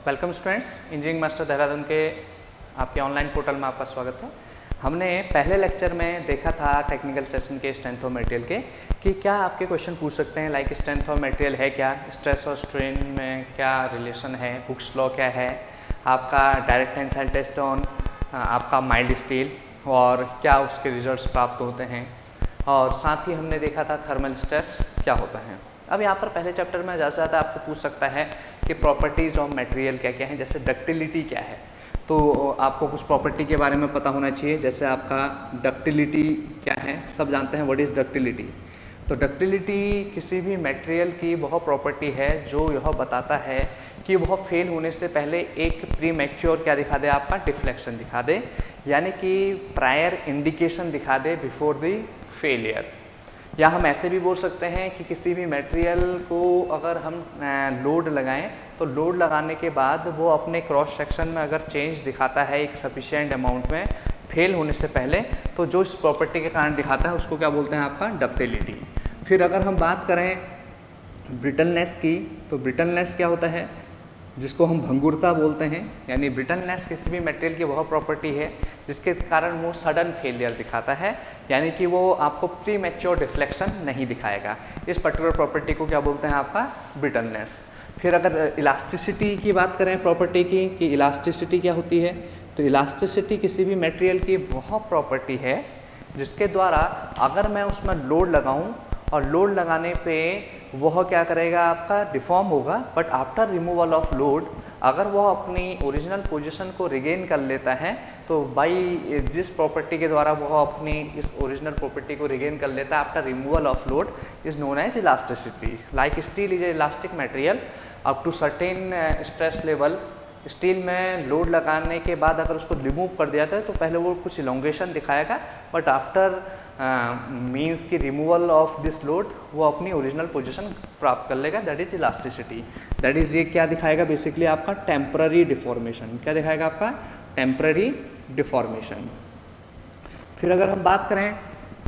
Welcome students, engineering master Dehradun के आपके online portal में आपका स्वागत है। हमने पहले लेक्चर में देखा था टेक्निकल सेशन के स्ट्रेंथ ऑफ मटेरियल के कि क्या आपके क्वेश्चन पूछ सकते हैं, लाइक स्ट्रेंथ ऑफ मटेरियल है क्या, स्ट्रेस और स्ट्रेन में क्या रिलेशन है, हुक्स लॉ क्या है, आपका डायरेक्ट टेंसाइल टेस्ट ऑन आपका माइल्ड स्टील और क्या उसके रिजल्ट्स प्राप्त होते हैं, और साथ ही हमने देखा था थर्मल स्ट्रेस क्या होता है। अब यहाँ पर पहले चैप्टर में ज़्यादा से ज़्यादा आपको पूछ सकता है कि प्रॉपर्टीज़ ऑफ मटेरियल क्या क्या है, जैसे डक्टिलिटी क्या है। तो आपको कुछ प्रॉपर्टी के बारे में पता होना चाहिए, जैसे आपका डक्टिलिटी क्या है, सब जानते हैं व्हाट इज़ डक्टिलिटी। तो डक्टिलिटी किसी भी मटेरियल की वह प्रॉपर्टी है जो यह बताता है कि वह फेल होने से पहले एक प्री मैच्योर क्या दिखा दे, आपका डिफ्लेक्शन दिखा दे, यानी कि प्रायर इंडिकेशन दिखा दे बिफोर द फेलियर। या हम ऐसे भी बोल सकते हैं कि किसी भी मटेरियल को अगर हम लोड लगाएं तो लोड लगाने के बाद वो अपने क्रॉस सेक्शन में अगर चेंज दिखाता है एक सफिशिएंट अमाउंट में फेल होने से पहले, तो जो इस प्रॉपर्टी के कारण दिखाता है उसको क्या बोलते हैं, आपका डक्टिलिटी। फिर अगर हम बात करें ब्रिटलनेस की, तो ब्रिटलनेस क्या होता है, जिसको हम भंगुरता बोलते हैं, यानी ब्रिटलनेस किसी भी मटेरियल की वह प्रॉपर्टी है जिसके कारण वो सडन फेलियर दिखाता है, यानी कि वो आपको प्री मैच्योर डिफ्लेक्शन नहीं दिखाएगा। इस पर्टिकुलर प्रॉपर्टी को क्या बोलते हैं, आपका ब्रिटलनेस। फिर अगर इलास्टिसिटी की बात करें प्रॉपर्टी की कि इलास्टिसिटी क्या होती है, तो इलास्टिसिटी किसी भी मटेरियल की वह प्रॉपर्टी है जिसके द्वारा अगर मैं उसमें लोड लगाऊँ और लोड लगाने पे वह क्या करेगा, आपका डिफॉर्म होगा, but after removal of load अगर वह अपनी ओरिजिनल पोजीशन को रिगेन कर लेता है, तो बाई जिस प्रॉपर्टी के द्वारा वह अपनी इस ओरिजिनल प्रॉपर्टी को रिगेन कर लेता है after removal of load is known as elasticity. Like steel is a elastic material up to certain stress level. Steel में लोड लगाने के बाद अगर उसको रिमूव कर दिया जाता है तो पहले वो कुछ इलोंगेशन दिखाएगा, बट आफ्टर मीन्स की रिमूवल ऑफ दिस लोड वो अपनी ओरिजिनल पोजीशन प्राप्त कर लेगा, that is elasticity. That is ये क्या दिखाएगा, बेसिकली आपका टेम्पररी डिफॉर्मेशन। क्या दिखाएगा, आपका टेम्पररी डिफॉर्मेशन। फिर अगर हम बात करें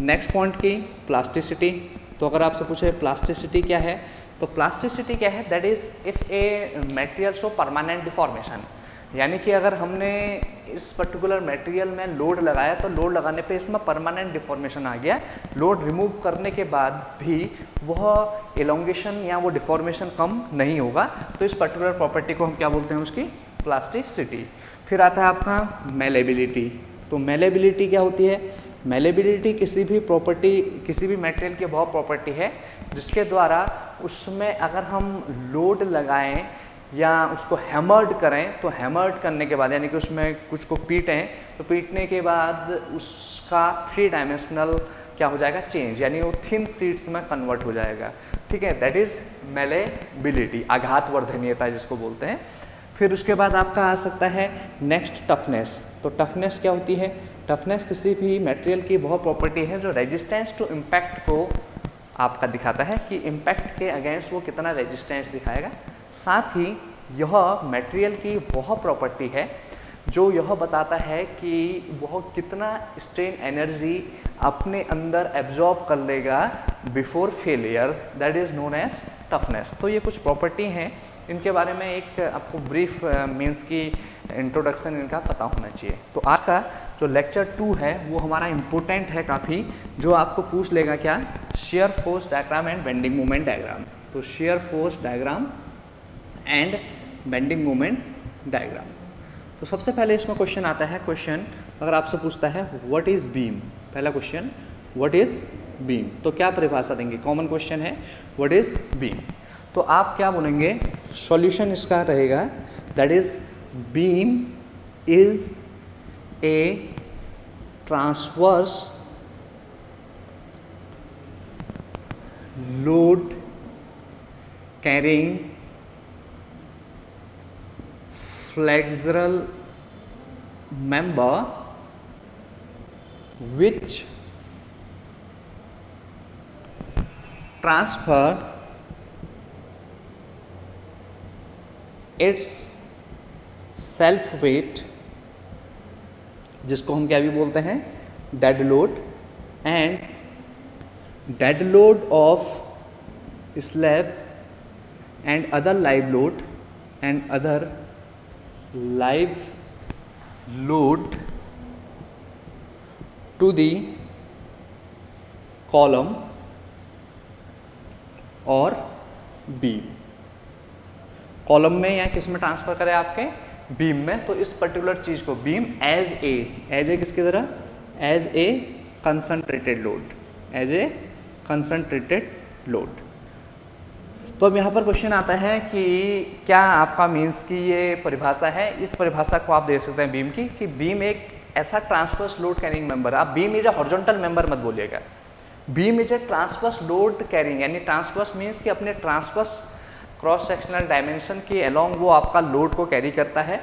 नेक्स्ट पॉइंट की, प्लास्टिसिटी, तो अगर आपसे पूछे प्लास्टिसिटी क्या है, तो प्लास्टिसिटी क्या है, that is if a material show permanent deformation, यानी कि अगर हमने इस पर्टिकुलर मटेरियल में लोड लगाया तो लोड लगाने पे इसमें परमानेंट डिफॉर्मेशन आ गया, लोड रिमूव करने के बाद भी वह एलोंगेशन या वो डिफॉर्मेशन कम नहीं होगा, तो इस पर्टिकुलर प्रॉपर्टी को हम क्या बोलते हैं, उसकी प्लास्टिसिटी। फिर आता है आपका मेलेबिलिटी। तो मेलेबिलिटी क्या होती है, मेलेबिलिटी किसी भी प्रॉपर्टी, किसी भी मटेरियल की वह प्रॉपर्टी है जिसके द्वारा उसमें अगर हम लोड लगाएं या उसको हैमर्ड करें, तो हैमर्ड करने के बाद यानी कि उसमें कुछ को पीटें, तो पीटने के बाद उसका 3 डायमेंशनल क्या हो जाएगा, चेंज, यानी वो थिन शीट्स में कन्वर्ट हो जाएगा। ठीक है, दैट इज मेलेबिलिटी, आघात वर्धनीयता जिसको बोलते हैं। फिर उसके बाद आपका आ सकता है नेक्स्ट टफनेस। तो टफनेस क्या होती है, टफनेस किसी भी मटेरियल की वह प्रॉपर्टी है जो रेजिस्टेंस टू इम्पैक्ट को आपका दिखाता है कि इम्पैक्ट के अगेंस्ट वो कितना रेजिस्टेंस दिखाएगा। साथ ही यह मटेरियल की वह प्रॉपर्टी है जो यह बताता है कि वह कितना स्ट्रेन एनर्जी अपने अंदर एब्जॉर्ब कर लेगा before failure, that is known as toughness. तो ये कुछ प्रॉपर्टी हैं, इनके बारे में एक आपको ब्रीफ मीन्स की इंट्रोडक्शन इनका पता होना चाहिए। तो आज का जो लेक्चर 2 है वो हमारा इम्पोर्टेंट है काफ़ी, जो आपको पूछ लेगा क्या, shear force diagram and bending moment diagram. तो shear force diagram and bending moment diagram. तो सबसे पहले इसमें क्वेश्चन आता है, क्वेश्चन अगर आपसे पूछता है व्हाट इज़ बीम, पहला क्वेश्चन व्हाट इज़ बीम, तो क्या परिभाषा देंगे, कॉमन क्वेश्चन है व्हाट इज़ बीम। तो आप क्या बोलेंगे, सॉल्यूशन इसका रहेगा that is beam is a transverse load carrying flexural member which transfer its self weight, जिसको हम क्या भी बोलते हैं, dead load, and dead load of slab and other live load and other live load to the column और beam, column में या किस में ट्रांसफर करें आपके बीम में, तो इस पर्टिकुलर चीज को बीम एज ए किसकी तरह, as a concentrated load, as a concentrated load. तो अब यहाँ पर क्वेश्चन आता है कि क्या आपका मीन्स की ये परिभाषा है, इस परिभाषा को आप दे सकते हैं बीम की, कि बीम एक ऐसा ट्रांसवर्स लोड कैरिंग मेंबर, आप beam is a horizontal member मत बोलिएगा, beam is a transverse load carrying, यानी ट्रांसवर्स मीन्स कि अपने ट्रांसवर्स क्रॉस सेक्शनल डायमेंशन के अलोंग वो आपका लोड को कैरी करता है।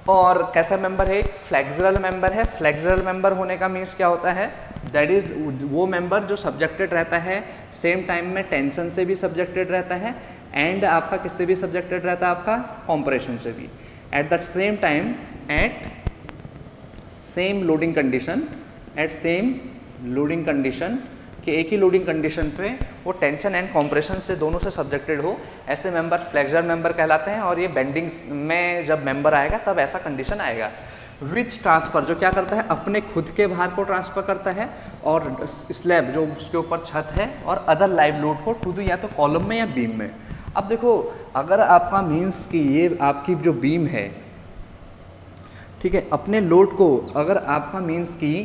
और कैसा मेंबर है, एक फ्लेक्सुरल मेंबर है। फ्लेक्सुरल मेंबर होने का मीन्स क्या होता है, दैट इज वो मेंबर जो सब्जेक्टेड रहता है सेम टाइम में टेंशन से भी सब्जेक्टेड रहता है एंड आपका किससे भी सब्जेक्टेड रहता है, आपका कॉम्प्रेशन से भी, at the same time at same loading condition, at same loading condition, कि एक ही लोडिंग कंडीशन पे वो टेंशन एंड कॉम्प्रेशन से दोनों से सब्जेक्टेड हो, ऐसे मेंबर फ्लेक्सुरल मेंबर कहलाते हैं। और ये बेंडिंग में जब मेंबर आएगा तब ऐसा कंडीशन आएगा। विच ट्रांसफर, जो क्या करता है, अपने खुद के भार को ट्रांसफर करता है, और स्लैब जो उसके ऊपर छत है, और अदर लाइव लोड को टू द या तो कॉलम में या बीम में। अब देखो, अगर आपका मीन्स कि ये आपकी जो बीम है, ठीक है, अपने लोड को अगर आपका मीन्स की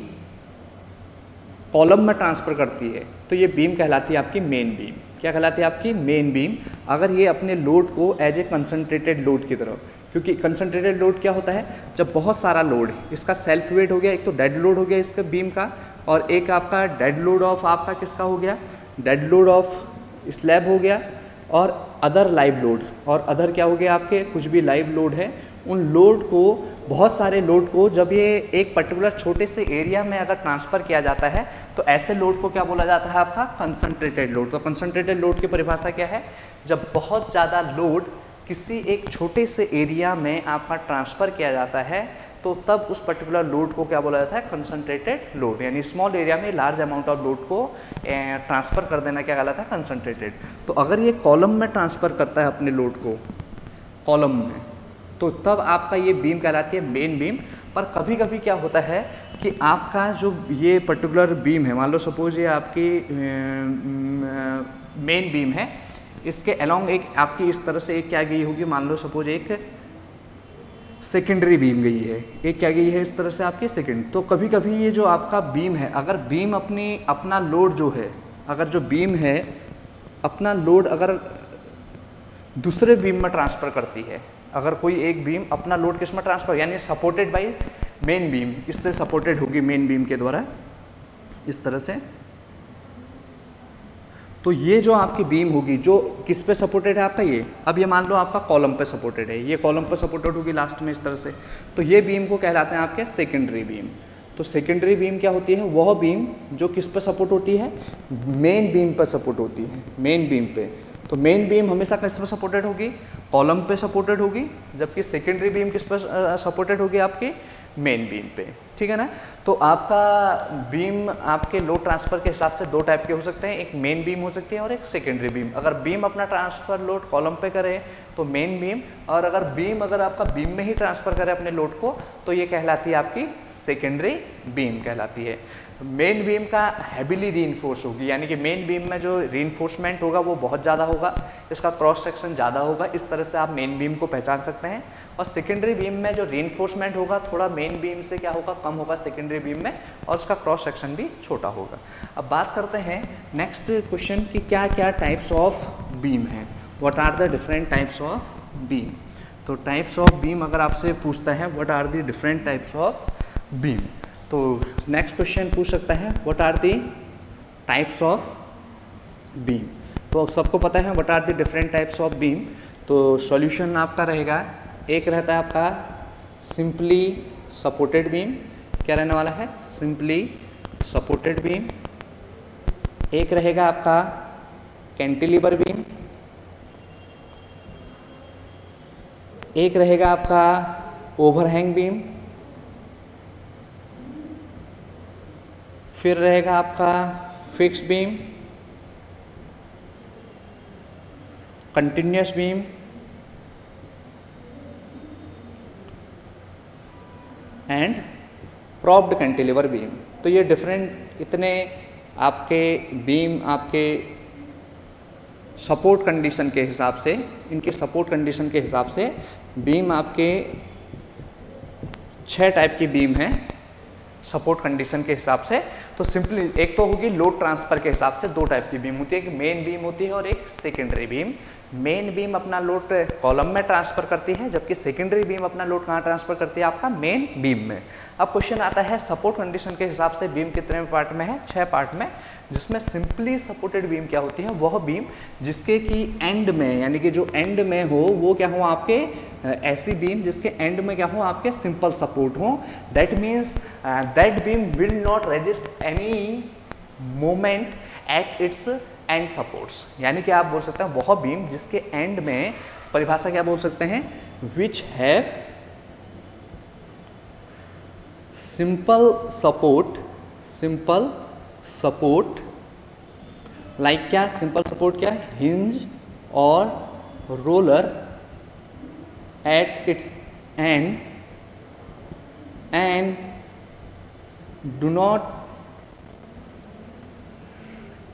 कॉलम में ट्रांसफ़र करती है तो ये बीम कहलाती है आपकी मेन बीम। क्या कहलाती है आपकी मेन बीम। अगर ये अपने लोड को एज ए कंसनट्रेटेड लोड की तरह, क्योंकि कंसनट्रेटेड लोड क्या होता है, जब बहुत सारा लोड है, इसका सेल्फ वेट हो गया, एक तो डेड लोड हो गया इसका बीम का, और एक आपका डेड लोड ऑफ आपका किसका हो गया, डेड लोड ऑफ स्लैब हो गया, और अदर लाइव लोड, और अदर क्या हो गया आपके कुछ भी लाइव लोड है, उन लोड को, बहुत सारे लोड को जब ये एक पर्टिकुलर छोटे से एरिया में अगर ट्रांसफ़र किया जाता है तो ऐसे लोड को क्या बोला जाता है आपका कंसंट्रेटेड लोड। तो कंसंट्रेटेड लोड की परिभाषा क्या है, जब बहुत ज़्यादा लोड किसी एक छोटे से एरिया में आपका ट्रांसफ़र किया जाता है तो तब उस पर्टिकुलर लोड को क्या बोला जाता है, कंसंट्रेटेड लोड। यानी स्मॉल एरिया में लार्ज अमाउंट ऑफ लोड को ट्रांसफ़र कर देना क्या कहलाता है, कंसंट्रेटेड। तो अगर ये कॉलम में ट्रांसफ़र करता है अपने लोड को कॉलम में, तो तब आपका ये बीम कहलाती है मेन बीम। पर कभी कभी क्या होता है कि आपका जो ये पर्टिकुलर बीम है, मान लो सपोज ये आपकी मेन बीम है, इसके अलोंग एक आपकी इस तरह से एक क्या गई होगी, मान लो सपोज एक सेकेंडरी बीम गई है, एक क्या गई है इस तरह से आपकी सेकेंड। तो कभी कभी ये जो आपका बीम है, अगर बीम अपना लोड जो है, अगर जो बीम है अपना लोड अगर दूसरे बीम में ट्रांसफ़र करती है, अगर कोई एक बीम अपना लोड किस में ट्रांसफर, यानी सपोर्टेड बाय मेन बीम, इससे सपोर्टेड होगी मेन बीम के द्वारा इस तरह से, तो ये जो आपकी बीम होगी जो किस पे सपोर्टेड है आपका ये, अब ये मान लो आपका कॉलम पे सपोर्टेड है, ये कॉलम पे सपोर्टेड होगी लास्ट में इस तरह से, तो ये बीम को कहलाते हैं आपके सेकेंडरी बीम। तो सेकेंडरी बीम क्या होती है, वह बीम जो किस पे सपोर्ट होती है, मेन बीम पर सपोर्ट होती है, मेन बीम पे। तो मेन बीम हमेशा किस पे सपोर्टेड होगी, कॉलम पे सपोर्टेड होगी, जबकि सेकेंडरी बीम किस पर सपोर्टेड होगी, आपकी मेन बीम पे। ठीक है ना। तो आपका बीम आपके लोड ट्रांसफ़र के हिसाब से दो टाइप के हो सकते हैं, एक मेन बीम हो सकती है और एक सेकेंडरी बीम। अगर बीम अपना ट्रांसफ़र लोड कॉलम पे करे तो मेन बीम, और अगर बीम अगर आपका बीम में ही ट्रांसफ़र करे अपने लोड को तो ये कहलाती है आपकी सेकेंडरी बीम कहलाती है। मेन बीम का हैविली रीइंफोर्स होगी, यानी कि मेन बीम में जो रीइंफोर्समेंट होगा वो बहुत ज़्यादा होगा, इसका क्रॉस सेक्शन ज़्यादा होगा, इस तरह से आप मेन बीम को पहचान सकते हैं। और सेकेंडरी बीम में जो रीइंफोर्समेंट होगा थोड़ा मेन बीम से क्या होगा, कम होगा सेकेंडरी बीम में, और उसका क्रॉस सेक्शन भी छोटा होगा। अब बात करते हैं नेक्स्ट क्वेश्चन की क्या क्या टाइप्स ऑफ बीम हैं, what are the different types of beam. तो टाइप्स ऑफ बीम अगर आपसे पूछता है what are the different types of beam, तो नेक्स्ट क्वेश्चन पूछ सकता है what are the types of beam. तो सबको पता है what are the different types of beam. तो सॉल्यूशन आपका रहेगा, एक रहता है आपका सिंपली सपोर्टेड बीम, क्या रहने वाला है, सिंपली सपोर्टेड बीम। एक रहेगा आपका कैंटिलीवर बीम, एक रहेगा आपका ओवरहैंग बीम, फिर रहेगा आपका fix beam, continuous beam, and propped cantilever beam. तो ये डिफरेंट इतने आपके बीम आपके सपोर्ट कंडीशन के हिसाब से, इनके सपोर्ट कंडीशन के हिसाब से बीम आपके 6 टाइप की बीम है सपोर्ट कंडीशन के हिसाब से। तो सिंपली एक तो होगी लोड ट्रांसफर के हिसाब से 2 टाइप की बीम होती है, एक मेन बीम होती है और एक सेकेंडरी बीम। मेन बीम अपना लोड कॉलम में ट्रांसफर करती है, जबकि सेकेंडरी बीम अपना लोड कहाँ ट्रांसफर करती है, आपका मेन बीम में। अब क्वेश्चन आता है सपोर्ट कंडीशन के हिसाब से बीम कितने पार्ट में है, 6 पार्ट में, जिसमें सिंपली सपोर्टेड बीम क्या होती है, वह बीम जिसके की एंड में, यानी कि जो एंड में हो वो क्या हो आपके ऐसी बीम जिसके एंड में क्या हो आपके सिंपल सपोर्ट हो। That means that beam will not resist any moment at its and supports. यानी कि आप बोल सकते हैं वह बीम जिसके एंड में, परिभाषा क्या बोल सकते हैं, which have simple support like क्या, सिंपल सपोर्ट क्या, हिंज और roller at its and and do not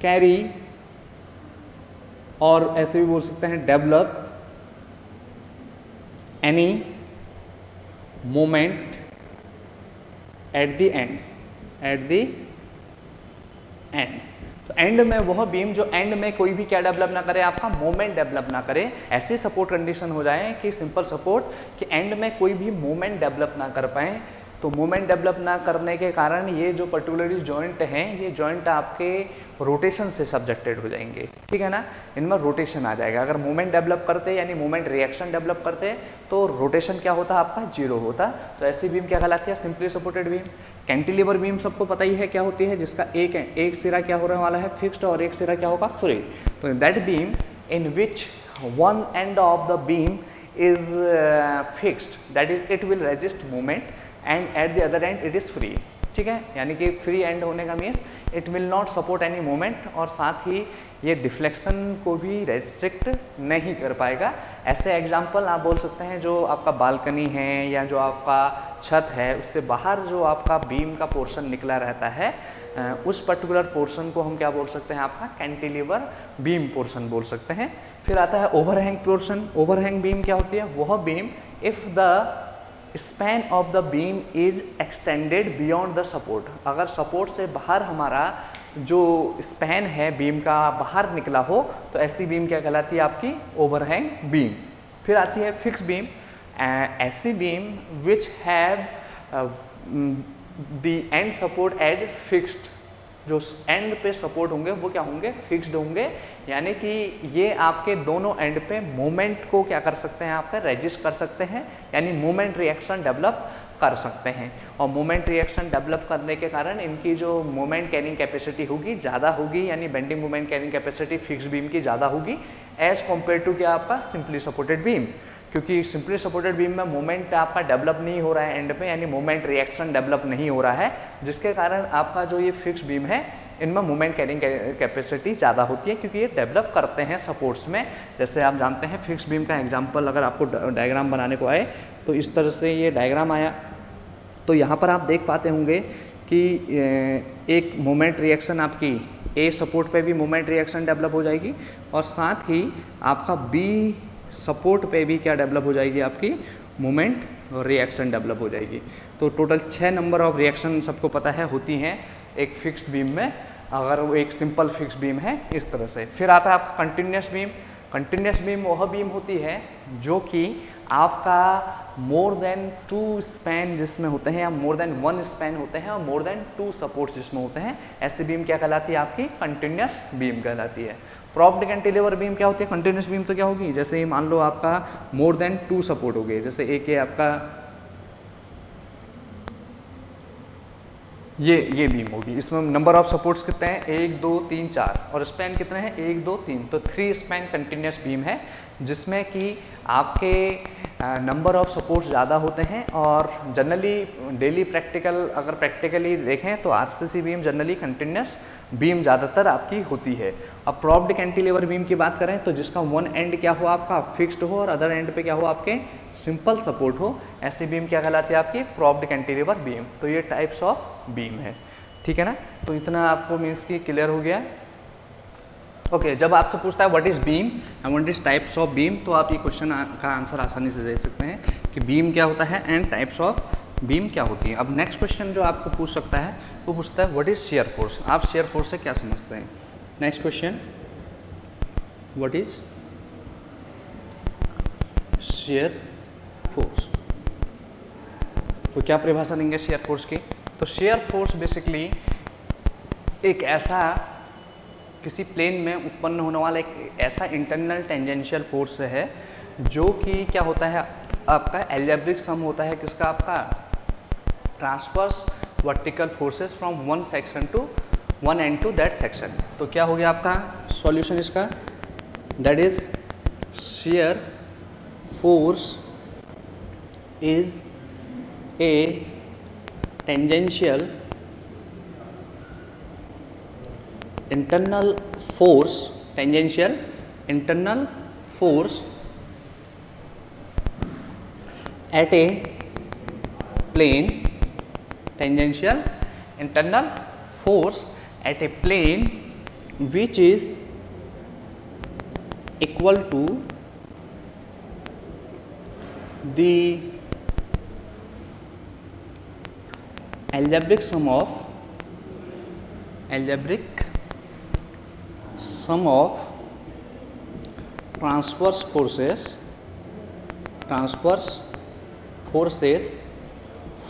carry, और ऐसे भी बोल सकते हैं develop any moment at the ends. तो एंड में वह बीम जो एंड में कोई भी क्या डेवलप ना करे, आपका मोमेंट डेवलप ना करे, ऐसी सपोर्ट कंडीशन हो जाए कि सिंपल सपोर्ट कि एंड में कोई भी मोमेंट डेवलप ना कर पाए। तो मोमेंट डेवलप ना करने के कारण ये जो पर्टिकुलरली जॉइंट हैं, ये जॉइंट आपके रोटेशन से सब्जेक्टेड हो जाएंगे, ठीक है ना, इनमें रोटेशन आ जाएगा। अगर मोमेंट डेवलप करते यानी मोमेंट रिएक्शन डेवलप करते तो रोटेशन क्या होता, आपका 0 होता। तो ऐसी बीम क्या कहलाती है, simply supported beam. Cantilever beam सबको पता ही है क्या होती है, जिसका एक सिरा क्या होने वाला है, फिक्स्ड, और एक सिरा क्या होगा, फ्री। तो that beam in which one end of the beam is fixed, that is it will resist moment and at the other and it is free, ठीक है। यानी कि फ्री एंड होने का means it will not support any moment, और साथ ही ये deflection को भी रेस्ट्रिक्ट नहीं कर पाएगा। ऐसे एग्जाम्पल आप बोल सकते हैं जो आपका बालकनी है या जो आपका छत है, उससे बाहर जो आपका बीम का पोर्शन निकला रहता है, उस पर्टिकुलर पोर्शन को हम क्या बोल सकते हैं, आपका कैंटिलीवर बीम पोर्शन बोल सकते हैं। फिर आता है ओवरहैंग पोर्शन। ओवरहैंग बीम क्या होती है, वह beam if the span of the beam is extended beyond the support, अगर सपोर्ट से बाहर हमारा जो स्पैन है बीम का बाहर निकला हो, तो ऐसी बीम क्या कहलाती है, आपकी ओवरहैंग बीम। फिर आती है फिक्स बीम। ऐसी beam which have the end support as fixed, जो एंड पे सपोर्ट होंगे वो क्या होंगे, फिक्स्ड होंगे। यानी कि ये आपके दोनों एंड पे मोमेंट को क्या कर सकते हैं, आपका रेजिस्ट कर सकते हैं, यानी मोमेंट रिएक्शन डेवलप कर सकते हैं। और मोमेंट रिएक्शन डेवलप करने के कारण इनकी जो मोमेंट कैरिंग कैपेसिटी होगी ज़्यादा होगी, यानी bending moment carrying capacity fix beam की ज़्यादा होगी एज कम्पेयर टू क्या, आपका सिंपली सपोर्टेड बीम। क्योंकि सिंपली सपोर्टेड बीम में मोमेंट आपका डेवलप नहीं हो रहा है एंड पे, यानी मोमेंट रिएक्शन डेवलप नहीं हो रहा है, जिसके कारण आपका जो ये फिक्स बीम है इनमें मोमेंट कैरिंग कैपेसिटी ज़्यादा होती है, क्योंकि ये डेवलप करते हैं सपोर्ट्स में। जैसे आप जानते हैं फिक्स बीम का एग्जांपल अगर आपको डायग्राम बनाने को आए तो इस तरह से ये डायग्राम आया, तो यहाँ पर आप देख पाते होंगे कि एक मोमेंट रिएक्शन आपकी ए सपोर्ट पे भी मोमेंट रिएक्शन डेवलप हो जाएगी, और साथ ही आपका बी सपोर्ट पे भी क्या डेवलप हो जाएगी, आपकी मोमेंट रिएक्शन डेवलप हो जाएगी। तो टोटल 6 नंबर ऑफ रिएक्शन सबको पता है होती हैं एक फिक्स बीम में, अगर वो एक सिंपल फिक्स बीम है इस तरह से। फिर आता है आपका कंटिन्यूस बीम। कंटिन्यूस बीम वह बीम होती है जो कि आपका मोर देन 2 स्पैन जिसमें होते हैं, या मोर देन 1 स्पैन होते हैं, और मोर देन 2 सपोर्ट्स जिसमें होते हैं, ऐसी बीम क्या कहलाती है, आपकी कंटिन्यूस बीम कहलाती है। प्रॉप्ड कैंटिलीवर बीम क्या होती है, कंटिन्यूस बीम तो क्या होगी, जैसे मान लो आपका मोर देन 2 सपोर्ट हो गए, जैसे एक ये आपका ये बीम होगी, इसमें नंबर ऑफ सपोर्ट्स कितने हैं, 1 2 3 4, और स्पैन कितने हैं, 1 2 3, तो 3 स्पैन कंटिन्यूस बीम है, जिसमें कि आपके नंबर ऑफ सपोर्ट्स ज़्यादा होते हैं और जनरली डेली प्रैक्टिकल अगर प्रैक्टिकली देखें तो RCC beam generally continuous beam ज़्यादातर आपकी होती है। अब प्रॉप्ड कैंटिलीवर बीम की बात करें तो जिसका वन एंड क्या हो आपका फिक्स्ड हो और अदर एंड पे क्या हो आपके सिंपल सपोर्ट हो, ऐसी बीम क्या कहलाती है आपकी प्रॉप्ड कैंटिलीवर बीम। तो ये टाइप्स ऑफ बीम है, ठीक है ना। तो इतना आपको मीन्स की क्लियर हो गया। ओके, जब आपसे पूछता है what is beam and what is types of beam, तो आप ये क्वेश्चन का आंसर आसानी से दे सकते हैं कि बीम क्या होता है एंड टाइप्स ऑफ बीम क्या होती है। अब नेक्स्ट क्वेश्चन जो आपको पूछ सकता है वो पूछता है व्हाट इज़ शियर फोर्स। आप शियर फोर्स से क्या समझते हैं? Next question, what is shear force. तो क्या परिभाषा देंगे शेयर फोर्स की? तो शेयर फोर्स बेसिकली एक ऐसा किसी प्लेन में उत्पन्न होने वाला एक ऐसा इंटरनल टेंजेंशियल फोर्स है जो कि क्या होता है आपका एल्जेब्रिक सम होता है किसका, आपका transverse vertical forces from one section to one and two that section. तो क्या हो गया आपका सॉल्यूशन इसका, that is shear force is a tangential internal force, tangential internal force at a plane, tangential internal force at a plane which is equal to the algebraic sum of transverse forces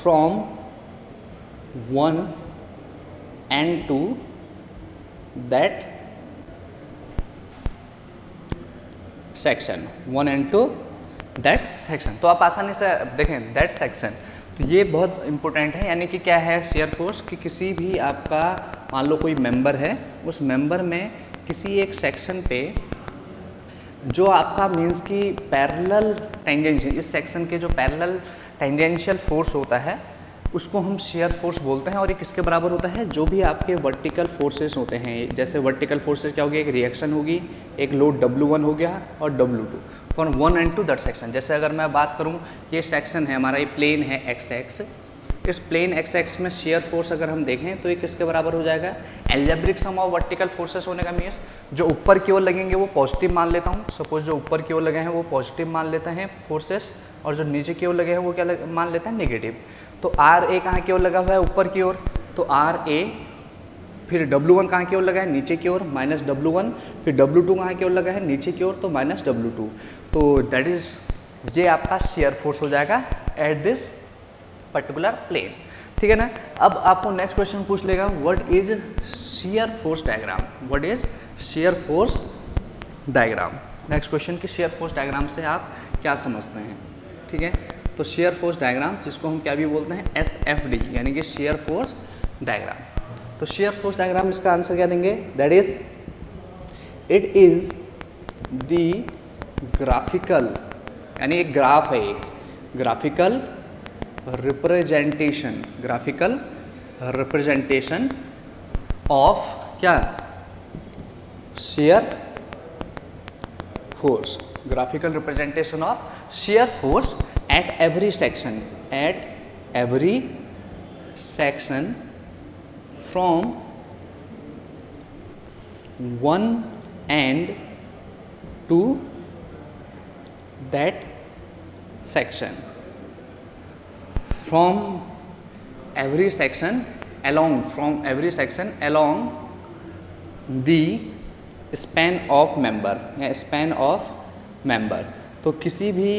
from one end to that section, one end to that section। तो आप आसानी से देखें that section, तो ये बहुत important है। यानी कि क्या है शियर फोर्स कि किसी भी आपका मान लो कोई मेंबर है, उस मेंबर में किसी एक सेक्शन पे जो आपका मीन्स की पैरेलल टेंजेंशियल, इस सेक्शन के जो पैरेलल टेंजेंशियल फोर्स होता है उसको हम शियर फोर्स बोलते हैं। और ये किसके बराबर होता है, जो भी आपके वर्टिकल फोर्सेस होते हैं। जैसे वर्टिकल फोर्सेस क्या होगी, एक रिएक्शन होगी, एक लोड W1 हो गया और W2 for one and two that section. जैसे अगर मैं बात करूँ ये सेक्शन है हमारा, ये प्लेन है एक्स एक्स, इस प्लेन एक्स एक्स में शियर फोर्स अगर हम देखें तो ये किसके बराबर हो जाएगा, algebraic sum of vertical forces होने का मीन्स जो ऊपर की ओर लगेंगे वो पॉजिटिव मान लेता हूँ। सपोज जो ऊपर की ओर लगे हैं वो पॉजिटिव मान लेते हैं फोर्सेस, और जो नीचे की ओर लगे हैं वो क्या मान लेते हैं, नेगेटिव। तो आर ए कहाँ की ओर लगा हुआ है, ऊपर की ओर, तो आर ए, फिर W1 कहाँ की ओर लगा है, नीचे की ओर, माइनस W1, फिर W2 कहाँ की ओर लगा है, नीचे की ओर, तो माइनस W2। तो दैट इज ये आपका शियर फोर्स हो जाएगा एट दिस पर्टिकुलर प्लेन, ठीक है ना। अब आपको नेक्स्ट क्वेश्चन पूछ लेगा what is shear force diagram, what is shear force diagram. Next question की शियर फोर्स डायग्राम से आप क्या समझते हैं, ठीक है। तो शियर फोर्स डायग्राम जिसको हम क्या भी बोलते हैं SFD, यानी कि शियर फोर्स डायग्राम। तो शियर फोर्स डायग्राम इसका आंसर क्या देंगे, that is it is the graphical, यानी एक ग्राफ है, एक ग्राफिकल रिप्रेजेंटेशन ऑफ क्या, shear force, graphical representation of shear force at every section from one end to that section, from every section along the span of member या span of member। तो किसी भी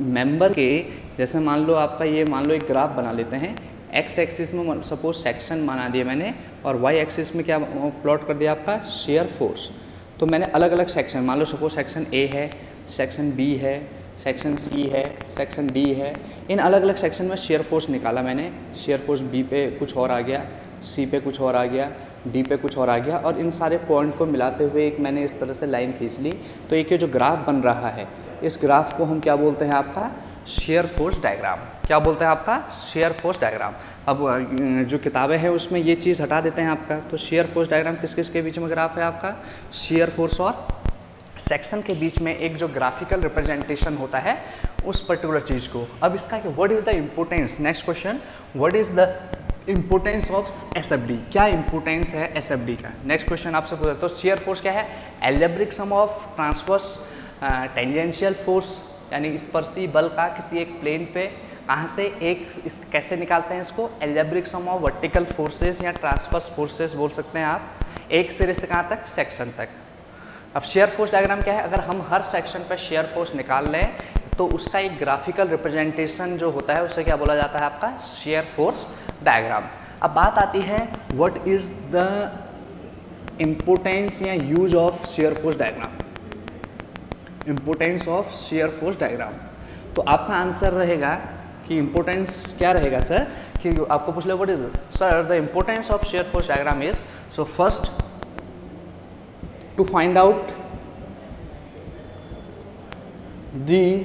member के, जैसे मान लो आपका ये मान लो एक ग्राफ बना लेते हैं, एक्स एक्सिस में सपोज सेक्शन बना दिया मैंने और वाई एक्सिस में क्या प्लॉट कर दिया आपका शियर फोर्स। तो मैंने अलग अलग सेक्शन, मान लो सपोज सेक्शन ए है, सेक्शन बी है, सेक्शन सी है, सेक्शन डी है, इन अलग अलग सेक्शन में शियर फोर्स निकाला मैंने। शियर फोर्स बी पे कुछ और आ गया, सी पे कुछ और आ गया, डी पे कुछ और आ गया, और इन सारे पॉइंट को मिलाते हुए एक मैंने इस तरह से लाइन खींच ली। तो एक ये जो ग्राफ बन रहा है इस ग्राफ को हम क्या बोलते हैं आपका शेयर फोर्स डायग्राम। क्या बोलते हैं आपका शेयर फोर्स डायग्राम। अब जो किताबें हैं उसमें ये चीज़ हटा देते हैं आपका। तो शेयर फोर्स डायग्राम किस किस के बीच में ग्राफ है आपका, शेयर फोर्स और सेक्शन के बीच में एक जो ग्राफिकल रिप्रेजेंटेशन होता है उस पर्टिकुलर चीज़ को। अब इसका what is the importance, next question, what is the importance of SFD, क्या इम्पोर्टेंस है एसएफडी का। नेक्स्ट क्वेश्चन आपसे पूछा तो शेयर फोर्स क्या है, algebraic sum of transverse tangential force, यानी स्पर्शी बल का किसी एक प्लेन पे कहाँ से एक कैसे निकालते हैं इसको, algebraic sum of vertical forces या ट्रांसवर्स फोर्सेस बोल सकते हैं आप, एक सिरे से कहाँ तक, सेक्शन तक। अब शेयर फोर्स डायग्राम क्या है, अगर हम हर सेक्शन पर शेयर फोर्स निकाल लें तो उसका एक ग्राफिकल रिप्रेजेंटेशन जो होता है उसे क्या बोला जाता है आपका शेयर फोर्स डायग्राम। अब बात आती है व्हाट इज द इम्पोर्टेंस या use of shear force diagram, importance of shear force diagram. तो आपका आंसर रहेगा कि इम्पोर्टेंस क्या रहेगा सर, कि आपको पूछ लो what is sir the importance of shear force diagram is, so first to find out the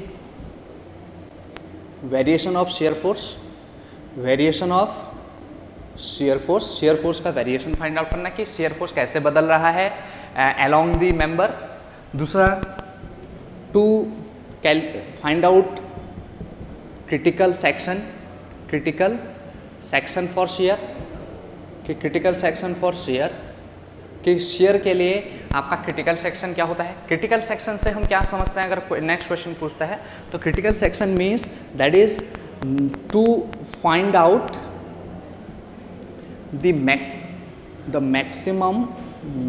variation of shear force, variation of shear force, shear force का वेरिएशन फाइंड आउट करना कि shear force कैसे बदल रहा है along the member। दूसरा to find out critical section for shear, कि critical section for shear कि शेयर के लिए आपका क्रिटिकल सेक्शन क्या होता है। क्रिटिकल सेक्शन से हम क्या समझते हैं, अगर नेक्स्ट क्वेश्चन पूछता है तो critical section means that is to find out the maximum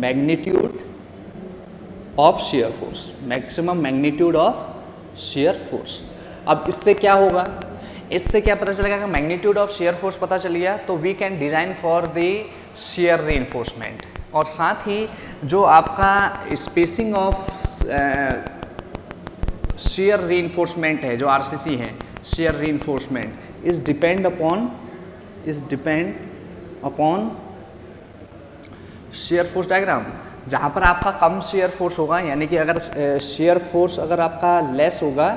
magnitude of shear force, maximum magnitude of shear force. अब इससे क्या होगा, इससे क्या पता चलेगा कि मैग्नीट्यूड ऑफ शेयर फोर्स पता चल गया तो we can design for the shear reinforcement. और साथ ही जो आपका स्पेसिंग ऑफ शेयर रीइंफोर्समेंट है, जो आरसीसी है share reinforcement is depend upon share force diagram. जहाँ पर आपका कम शेयर फोर्स होगा, यानी कि अगर शेयर फोर्स अगर आपका लेस होगा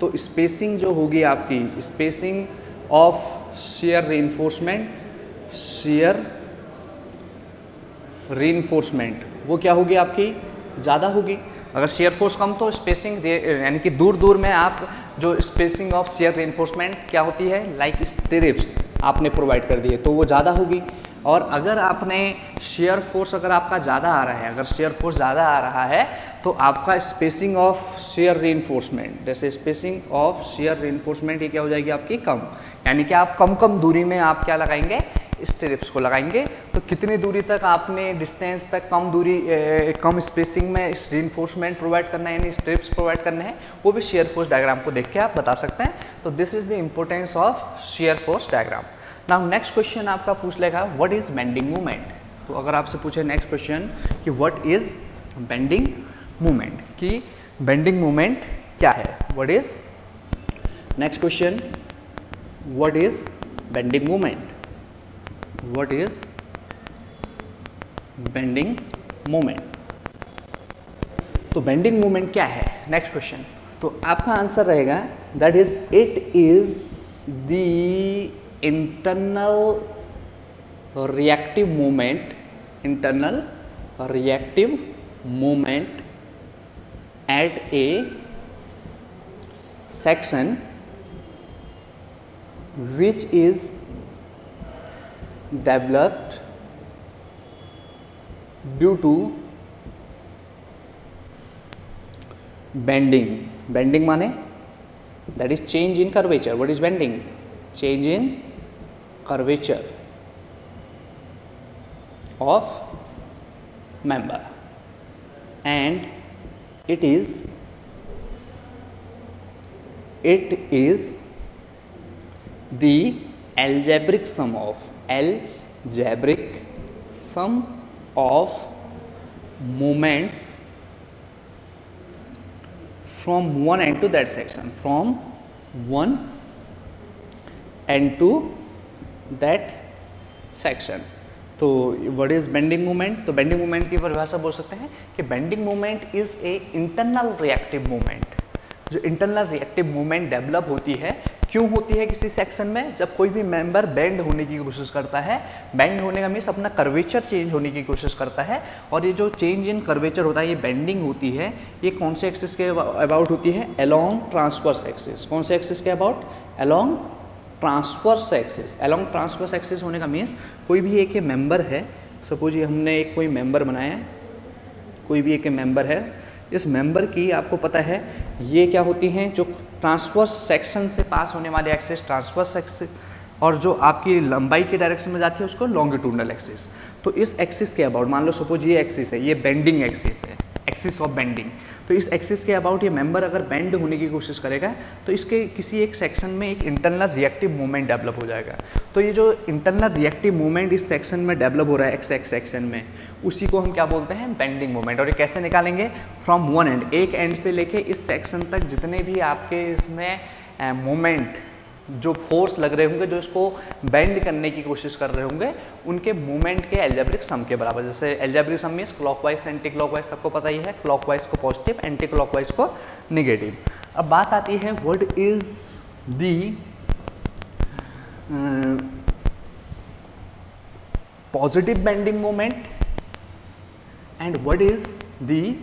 तो स्पेसिंग जो होगी आपकी, स्पेसिंग ऑफ शेयर रीइंफोर्समेंट वो क्या होगी आपकी, ज़्यादा होगी। अगर शेयर फोर्स कम तो स्पेसिंग यानी कि दूर दूर में आप जो स्पेसिंग ऑफ शेयर रीइंफोर्समेंट क्या होती है, लाइक स्ट्रिप्स आपने प्रोवाइड कर दिए तो वो ज़्यादा होगी। और अगर आपने शेयर फोर्स अगर आपका ज़्यादा आ रहा है, अगर शेयर फोर्स ज़्यादा आ रहा है तो आपका स्पेसिंग ऑफ शेयर रीइंफोर्समेंट, जैसे स्पेसिंग ऑफ शेयर रीइंफोर्समेंट ये क्या हो जाएगी आपकी कम, यानी कि आप कम दूरी में आप क्या लगाएंगे, स्ट्रिप्स को लगाएंगे। तो कितनी दूरी तक आपने डिस्टेंस तक कम दूरी कम स्पेसिंग में रीइंफोर्समेंट प्रोवाइड करना है, यानी स्ट्रिप्स प्रोवाइड करने हैं, वो भी शेयर फोर्स डायग्राम को देख के आप बता सकते हैं। तो this is the importance of shear force diagram. Now next question आपका पूछ लेगा व्हाट इज बेंडिंग मूवमेंट। तो अगर आपसे पूछे नेक्स्ट क्वेश्चन कि व्हाट इज बेंडिंग मूवमेंट, कि बेंडिंग मूवमेंट क्या है, what is next question, what is bending movement, what is bending movement. तो बेंडिंग मूवमेंट क्या है, नेक्स्ट क्वेश्चन। तो आपका आंसर रहेगा that is it is the internal reactive movement at a section which is developed due to bending माने that is change in curvature. What is bending? Change in curvature of member, and it is the algebraic sum of moments from one end to that section, from one end to that section. तो what is bending movement, तो bending movement की परिभाषा बोल सकते हैं कि bending movement is a internal reactive movement, जो internal reactive movement develop होती है, क्यों होती है किसी सेक्शन में? जब कोई भी मेंबर बेंड होने की कोशिश करता है, बेंड होने का मीन्स अपना कर्वेचर चेंज होने की कोशिश करता है, और ये जो चेंज इन कर्वेचर होता है, ये बेंडिंग होती है, ये कौन से एक्सिस के अबाउट होती है? Along transverse axis. कौन से एक्सिस के about? Along transverse axis. Along transverse axis होने का मीन्स कोई भी एक मेंबर है, सपोज ये हमने एक कोई मेंबर बनाया, कोई भी एक मेंबर है, इस मेंबर की आपको पता है ये क्या होती हैं, जो ट्रांसवर्स सेक्शन से पास होने वाले एक्सिस ट्रांसवर्स एक्सिस, और जो आपकी लंबाई के डायरेक्शन में जाती है उसको लॉन्गिट्यूडनल एक्सिस। तो इस एक्सिस के अबाउट, मान लो सपोज ये एक्सिस है, ये बेंडिंग एक्सिस है, एक्सिस ऑफ बेंडिंग, तो इस एक्सिस के अबाउट ये मेंबर अगर बेंड होने की कोशिश करेगा तो इसके किसी एक सेक्शन में एक इंटरनल रिएक्टिव मूवमेंट डेवलप हो जाएगा। तो ये जो इंटरनल रिएक्टिव मूवमेंट इस सेक्शन में डेवलप हो रहा है, एक्स सेक्शन में, उसी को हम क्या बोलते हैं? Bending movement. और ये कैसे निकालेंगे? फ्रॉम वन एंड, एक एंड से लेके इस सेक्शन तक जितने भी आपके इसमें मूवमेंट, जो फोर्स लग रहे होंगे, जो इसको बेंड करने की कोशिश कर रहे होंगे, उनके मूवमेंट के एल्जेब्रिक सम के बराबर। जैसे algebraic sum means clockwise anti clockwise, सबको पता ही है, क्लॉकवाइज को पॉजिटिव, एंटी क्लॉकवाइज को नेगेटिव। अब बात आती है what is the positive bending moment and what is the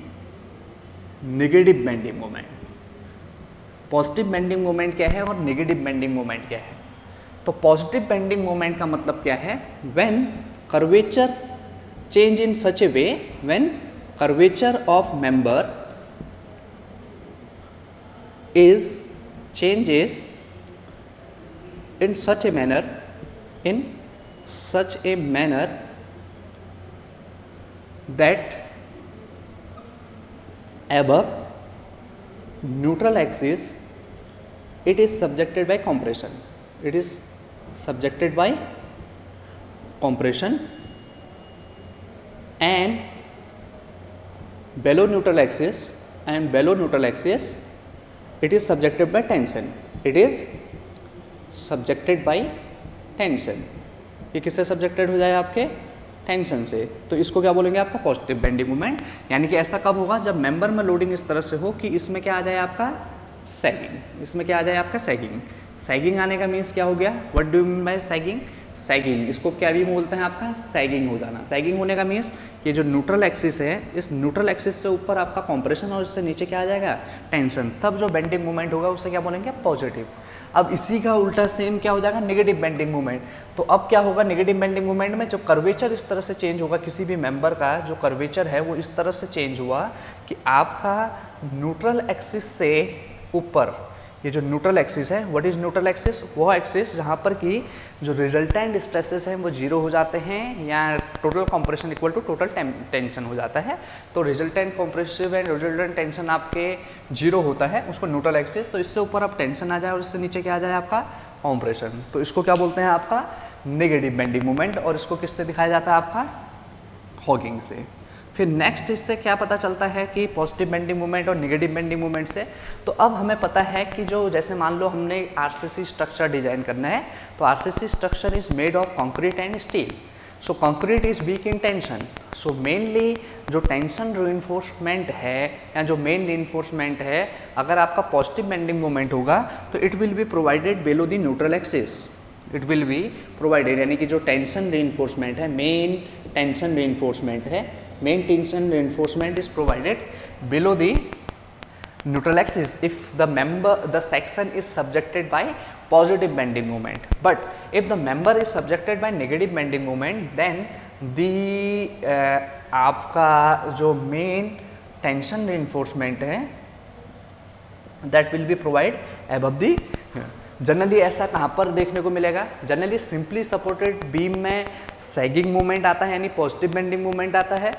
negative bending moment. Positive bending moment क्या है और नेगेटिव बेंडिंग मोमेंट क्या है? तो पॉजिटिव बेंडिंग मोमेंट का मतलब क्या है? When curvature change in such A way, when curvature of member is changes in such a manner, in such a manner that above neutral axis it is subjected by compression. It is subjected by compression, and below neutral axis it is subjected by tension. It is subjected by tension. ये किससे subjected हो जाए? आपके tension से। तो इसको क्या बोलेंगे? आपका पॉजिटिव बेंडिंग मोमेंट। यानी कि ऐसा कब होगा? जब मेंबर में लोडिंग इस तरह से हो कि इसमें क्या आ जाए? आपका सैगिंग। इसमें क्या आ जाए? आपका सैगिंग। सैगिंग आने का मीन्स क्या हो गया? What do you mean by sagging? Sagging, इसको क्या भी बोलते हैं? आपका सैगिंग हो जाना। सैगिंग होने का मीन्स ये जो न्यूट्रल एक्सिस है, इस न्यूट्रल एक्सिस से ऊपर आपका कॉम्प्रेशन और इससे नीचे क्या आ जाएगा? टेंशन। तब जो बेंडिंग मोमेंट होगा उसे क्या बोलेंगे? पॉजिटिव। अब इसी का उल्टा सेम क्या हो जाएगा? Negative bending moment. तो अब क्या होगा नेगेटिव बेंडिंग मोमेंट में? जो कर्वेचर इस तरह से चेंज होगा, किसी भी मेंबर का जो कर्वेचर है वो इस तरह से चेंज हुआ कि आपका न्यूट्रल एक्सिस से ऊपर, ये जो न्यूट्रल एक्सिस है, व्हाट इज न्यूट्रल एक्सिस? वो एक्सिस जहाँ पर कि जो रिजल्टेंट स्ट्रेसेस हैं वो जीरो हो जाते हैं, या total compression equal to total tension हो जाता है। तो resultant compressive and resultant tension आपके जीरो होता है, उसको न्यूट्रल एक्सिस। तो इससे ऊपर अब टेंशन आ जाए और इससे नीचे क्या आ जाए? आपका कंप्रेशन। तो इसको क्या बोलते हैं? आपका नेगेटिव बेंडिंग मोमेंट। और इसको किससे दिखाया जाता है? आपका हॉगिंग से। फिर नेक्स्ट इससे क्या पता चलता है कि पॉजिटिव बेंडिंग मोमेंट और नेगेटिव बेंडिंग मोमेंट से, तो अब हमें पता है कि जो जैसे मान लो हमने आरसीसी स्ट्रक्चर डिजाइन करना है, तो RCC structure is made of concrete and steel. So concrete is weak in tension. So mainly जो टेंशन रीइंफोर्समेंट है या जो मेन रीइंफोर्समेंट है, अगर आपका पॉजिटिव बेंडिंग मोमेंट होगा तो it will be provided below the neutral axis. It will be provided, यानी कि जो टेंशन रीइंफोर्समेंट है, मेन टेंशन रीइंफोर्समेंट है, main tension reinforcement is provided below the neutral axis if the section is subjected by positive bending moment. But if the member is subjected by negative bending moment, then the आपका जो main tension reinforcement है that will be provided above the। Generally ऐसा कहाँ पर देखने को मिलेगा? Generally simply supported beam में सैगिंग मूवमेंट आता है, यानी पॉजिटिव बेंडिंग मूवमेंट आता है,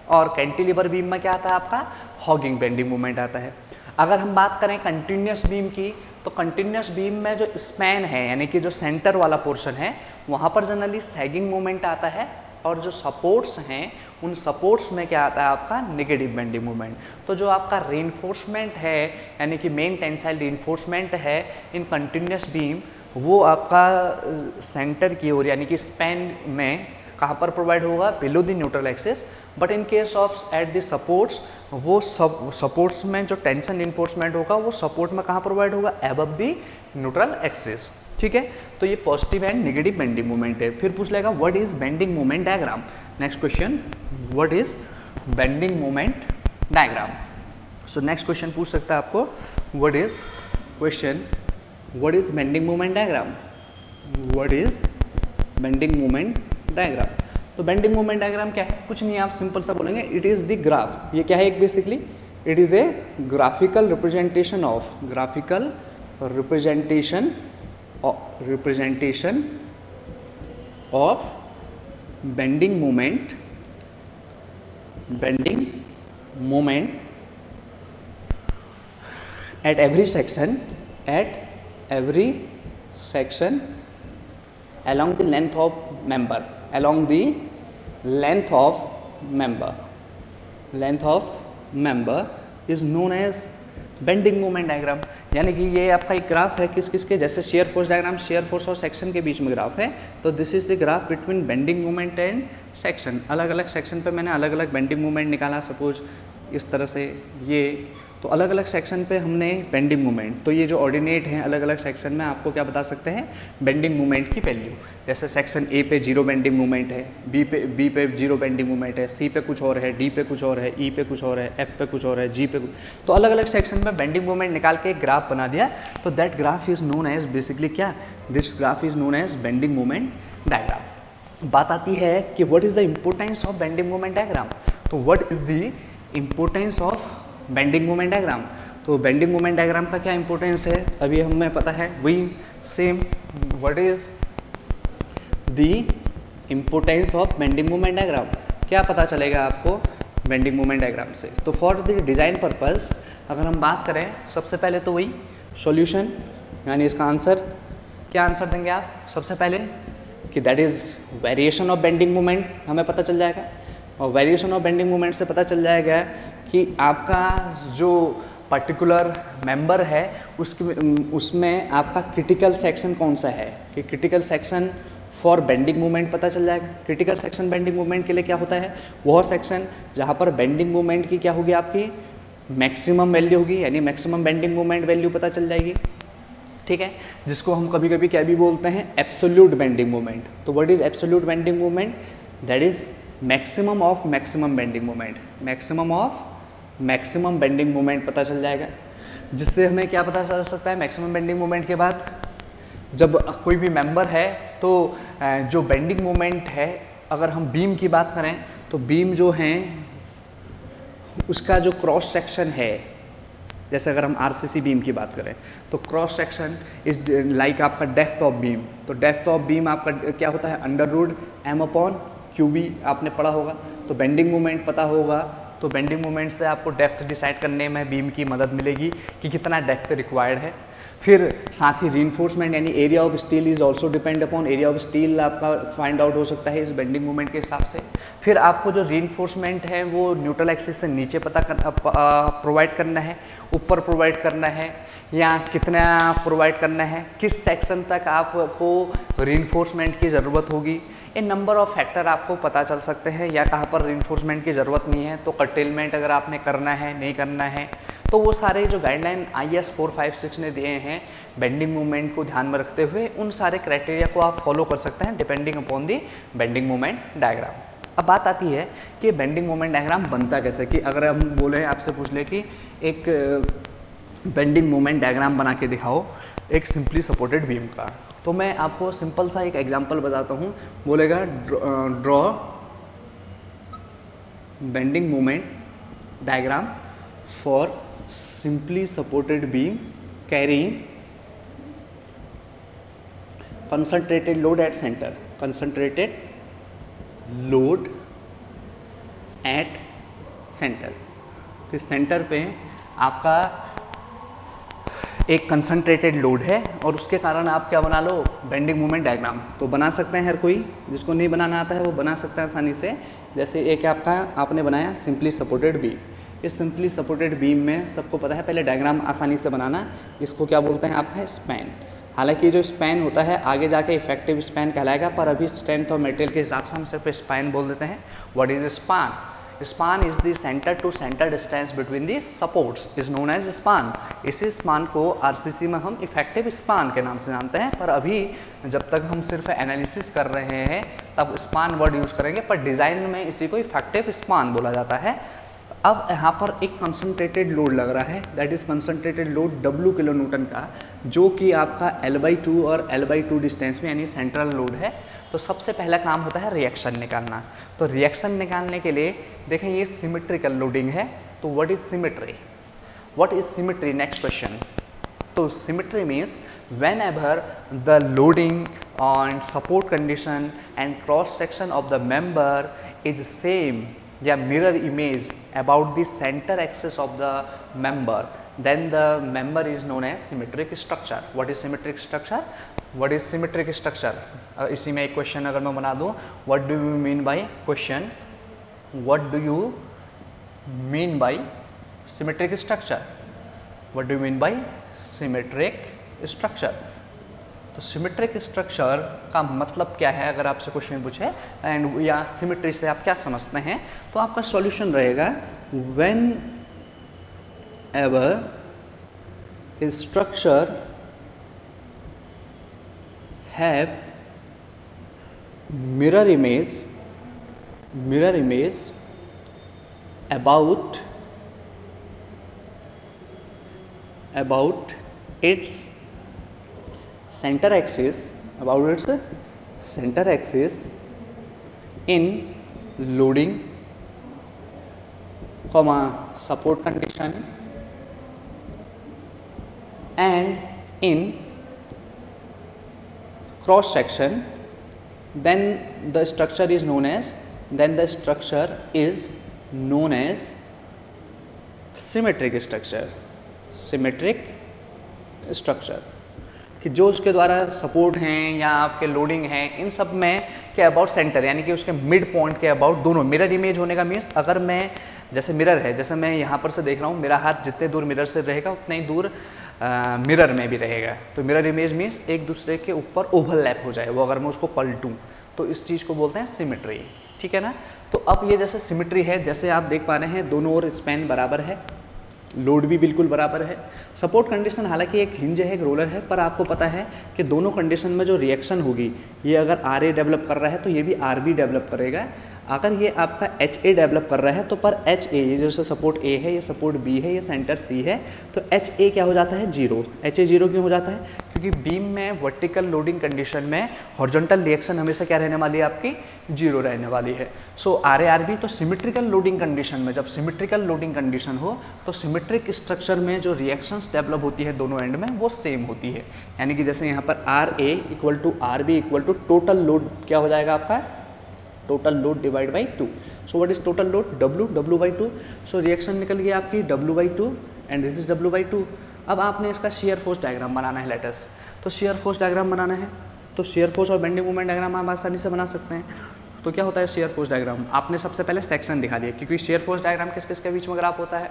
और कैंटिलीवर बीम में क्या आता है? आपका हॉगिंग बेंडिंग मूवमेंट आता है। अगर हम बात करें कंटिन्यूस बीम की, तो कंटिन्यूस बीम में जो स्पैन है, यानी कि जो सेंटर वाला पोर्शन है, वहाँ पर जनरली सैगिंग मूवमेंट आता है, और जो सपोर्ट्स हैं उन सपोर्ट्स में क्या आता है? आपका नेगेटिव बेंडिंग मूवमेंट। तो जो आपका रीइंफोर्समेंट है, यानी कि मेन टेंसाइल रीइंफोर्समेंट है इन कंटिन्यूस बीम, वो आपका सेंटर की ओर, यानी कि स्पैन में कहाँ पर प्रोवाइड होगा, below the neutral axis. But in case of at the supports, वो सपोर्ट्स में जो टेंशन इन्फोर्समेंट होगा वो सपोर्ट में कहाँ प्रोवाइड होगा, अबव द न्यूट्रल एक्सिस। ठीक है, तो ये positive and negative bending moment है। फिर पूछ लेगा what is bending moment diagram. Next question, what is bending moment diagram. So next question पूछ सकता है आपको, what is question, what is bending moment diagram, what is bending moment diagram. तो bending moment diagram क्या है, कुछ नहीं, आप सिंपल सा बोलेंगे इट इज द ग्राफ। ये क्या है, एक basically it is a graphical representation of, graphical representation of bending moment, bending moment at every section along the length of member, along the length of member is known as bending moment diagram. यानी कि ये आपका एक graph है किस किस के, जैसे share force diagram, shear force और सेक्शन के बीच में ग्राफ है, तो this is the graph between bending moment and section. अलग अलग सेक्शन पे मैंने अलग अलग बेंडिंग मोमेंट निकाला, सपोज इस तरह से ये, तो अलग अलग सेक्शन पे हमने बेंडिंग मोमेंट, तो ये जो ऑर्डिनेट हैं अलग अलग सेक्शन में आपको क्या बता सकते हैं, बेंडिंग मोमेंट की वैल्यू। जैसे सेक्शन ए पे 0 बेंडिंग मोमेंट है, बी पे 0 बेंडिंग मोमेंट है, सी पे कुछ और है, डी पे कुछ और है, ई पे कुछ और है, एफ पे कुछ और है, जी पे कुछ, तो अलग अलग सेक्शन में बेंडिंग मोमेंट निकाल के एक ग्राफ बना दिया। तो that graph is known as basically क्या, this graph is known as bending moment diagram. बात आती है कि what is the importance of bending moment diagram. तो what is the importance of bending moment diagram. तो बेंडिंग मोमेंट डायग्राम का क्या importance है, अभी हमें पता है, वही same, what is the importance of bending moment diagram, क्या पता चलेगा आपको बेंडिंग मोमेंट डायग्राम से। तो फॉर द डिज़ाइन पर्पस अगर हम बात करें, सबसे पहले तो वही सॉल्यूशन, यानी इसका आंसर, क्या आंसर देंगे आप सबसे पहले कि that is variation of bending moment, हमें पता चल जाएगा। और वेरिएशन ऑफ बेंडिंग मोमेंट से पता चल जाएगा कि आपका जो पर्टिकुलर मेंबर है उसमें आपका क्रिटिकल सेक्शन कौन सा है, कि critical section for bending moment पता चल जाएगा। क्रिटिकल सेक्शन बेंडिंग मोमेंट के लिए क्या होता है, वह सेक्शन जहाँ पर बेंडिंग मोमेंट की क्या होगी, आपकी मैक्सिमम वैल्यू होगी, यानी मैक्सिमम बेंडिंग मोमेंट वैल्यू पता चल जाएगी। ठीक है, जिसको हम कभी कभी क्या भी बोलते हैं, एब्सोल्यूट बेंडिंग मोमेंट। तो what is absolute bending moment, that is maximum of maximum bending moment, maximum of maximum bending moment पता चल जाएगा। जिससे हमें क्या पता चल सकता है, मैक्सिमम बेंडिंग मोमेंट के बाद जब कोई भी मेंबर है तो जो बेंडिंग मोमेंट है, अगर हम बीम की बात करें तो बीम जो हैं उसका जो क्रॉस सेक्शन है, जैसे अगर हम आरसीसी बीम की बात करें तो क्रॉस सेक्शन इज लाइक आपका डेप्थ ऑफ बीम। तो डेप्थ ऑफ बीम आपका क्या होता है, √m/QB आपने पढ़ा होगा। तो बेंडिंग मोमेंट पता होगा, तो बेंडिंग मोमेंट से आपको डेप्थ डिसाइड करने में बीम की मदद मिलेगी कि कितना डेप्थ रिक्वायर्ड है। फिर साथ ही रीइंफोर्समेंट यानी area of steel is also depend upon, area of steel आपका फाइंड आउट हो सकता है इस बेंडिंग मोमेंट के हिसाब से। फिर आपको जो रीइंफोर्समेंट है वो न्यूट्रल एक्सिस से नीचे प्रोवाइड करना है, ऊपर प्रोवाइड करना है, या कितना प्रोवाइड करना है, किस सेक्शन तक आपको रीइंफोर्समेंट की ज़रूरत होगी। ये नंबर ऑफ फैक्टर आपको पता चल सकते हैं, या कहाँ पर रीइंफोर्समेंट की ज़रूरत नहीं है, तो कर्टेलमेंट अगर आपने करना है नहीं करना है, तो वो सारे जो गाइडलाइन IS 456 ने दिए हैं बेंडिंग मोमेंट को ध्यान में रखते हुए, उन सारे क्राइटेरिया को आप फॉलो कर सकते हैं depending upon the bending moment diagram. अब बात आती है कि बेंडिंग मोमेंट डायग्राम बनता कैसे, कि अगर हम बोले आपसे पूछ ले कि एक बेंडिंग मोमेंट डायग्राम बना के दिखाओ एक सिंपली सपोर्टेड बीम का, तो मैं आपको सिंपल सा एक एग्जांपल बताता हूँ। बोलेगा draw bending moment diagram for simply supported beam carrying concentrated load at center, concentrated load at center। तो सेंटर पे आपका एक कंसंट्रेटेड लोड है और उसके कारण आप क्या बना लो, बेंडिंग मोमेंट डायग्राम। तो बना सकते हैं, हर कोई जिसको नहीं बनाना आता है वो बना सकता है आसानी से। जैसे एक आपका आपने बनाया सिंपली सपोर्टेड बीम, इस सिंपली सपोर्टेड बीम में सबको पता है पहले डायग्राम आसानी से बनाना, इसको क्या बोलते हैं आपका स्पैन। हालांकि जो स्पैन होता है आगे जाके इफेक्टिव स्पैन कहलाएगा, पर अभी स्ट्रेंथ ऑफ मटेरियल के हिसाब से हम सिर्फ स्पैन बोल देते हैं। What is span? Span is the centre to centre distance between the supports is known as span. इसी स्पान को आरसीसी में हम इफेक्टिव स्पान के नाम से जानते हैं, पर अभी जब तक हम सिर्फ एनालिसिस कर रहे हैं तब स्पान वर्ड यूज़ करेंगे, पर डिज़ाइन में इसी को इफेक्टिव स्पान बोला जाता है। अब यहाँ पर एक कंसंट्रेटेड लोड लग रहा है, that is concentrated load W kilo Newton का, जो कि आपका L/2 और L/2 डिस्टेंस में यानी सेंट्रल लोड है। तो सबसे पहला काम होता है रिएक्शन निकालना। तो रिएक्शन निकालने के लिए देखें ये सिमेट्रिकल लोडिंग है, तो what is symmetry? What is symmetry? Next question. तो symmetry means whenever the loading on support condition and cross section of the member is same या mirror image about the center axis of the member, then the member is known as symmetric structure. What is symmetric structure? What is symmetric structure? इसी में एक question अगर मैं बना दूँ, what do you mean by question? What do you mean by symmetric structure? What do you mean by symmetric structure? तो symmetric structure का मतलब क्या है अगर आपसे क्वेश्चन पूछे एंड या सिमेट्री से आप क्या समझते हैं, तो आपका सॉल्यूशन रहेगा when ever structure have mirror image about its center axis in loading, support condition and in cross section, then the structure is known as symmetric structure। कि जो उसके द्वारा सपोर्ट हैं या आपके लोडिंग हैं इन सब में के अबाउट सेंटर यानी कि उसके मिड पॉइंट के अबाउट दोनों मिरर इमेज होने का मीन्स, अगर मैं जैसे मिरर है, जैसे मैं यहाँ पर से देख रहा हूँ, मेरा हाथ जितने दूर मिरर से रहेगा उतने ही दूर मिरर में भी रहेगा। तो मिरर इमेज मीन्स एक दूसरे के ऊपर ओवरलैप हो जाए, वो अगर मैं उसको पलटूँ तो इस चीज़ को बोलते हैं सिमेट्री। ठीक है ना? तो अब ये जैसे सिमेट्री है, जैसे आप देख पा रहे हैं दोनों ओर स्पैन बराबर है, लोड भी बिल्कुल बराबर है। सपोर्ट कंडीशन हालांकि एक हिंज है, एक रोलर है, पर आपको पता है कि दोनों कंडीशन में जो रिएक्शन होगी, ये अगर RA डेवलप कर रहा है तो ये भी RB डेवलप करेगा। अगर ये आपका HA डेवलप कर रहा है तो पर HA, ये जैसे सपोर्ट A है, ये सपोर्ट B है, ये सेंटर C है, तो HA क्या हो जाता है? 0। HA 0 क्यों हो जाता है? क्योंकि बीम में वर्टिकल लोडिंग कंडीशन में हॉरिजॉन्टल रिएक्शन हमेशा क्या रहने वाली है? आपकी 0 रहने वाली है। सो RA RB तो सिमेट्रिकल लोडिंग कंडीशन में, जब सिमेट्रिकल लोडिंग कंडीशन हो तो सिमेट्रिक स्ट्रक्चर में जो रिएक्शंस डेवलप होती है दोनों एंड में वो सेम होती है। यानी कि जैसे यहाँ पर RA equal to RB equal to total load क्या हो जाएगा आपका? Total load divide by 2। So what is total load? W by 2। So reaction निकल गई आपकी W by 2 and this is W by 2। अब आपने इसका शेयर फोर्स डायग्राम बनाना है लेटस। तो शेयर फोर्स डायग्राम बनाना है तो शेयर फोर्स और बेंडिंग मोमेंट डायग्राम आप आसानी से बना सकते हैं। तो क्या होता है शेयर फोर्स डायग्राम? आपने सबसे पहले सेक्शन दिखा दिया, क्योंकि शेयर फोर्स डायग्राम किस किस के बीच में ग्राफ होता है?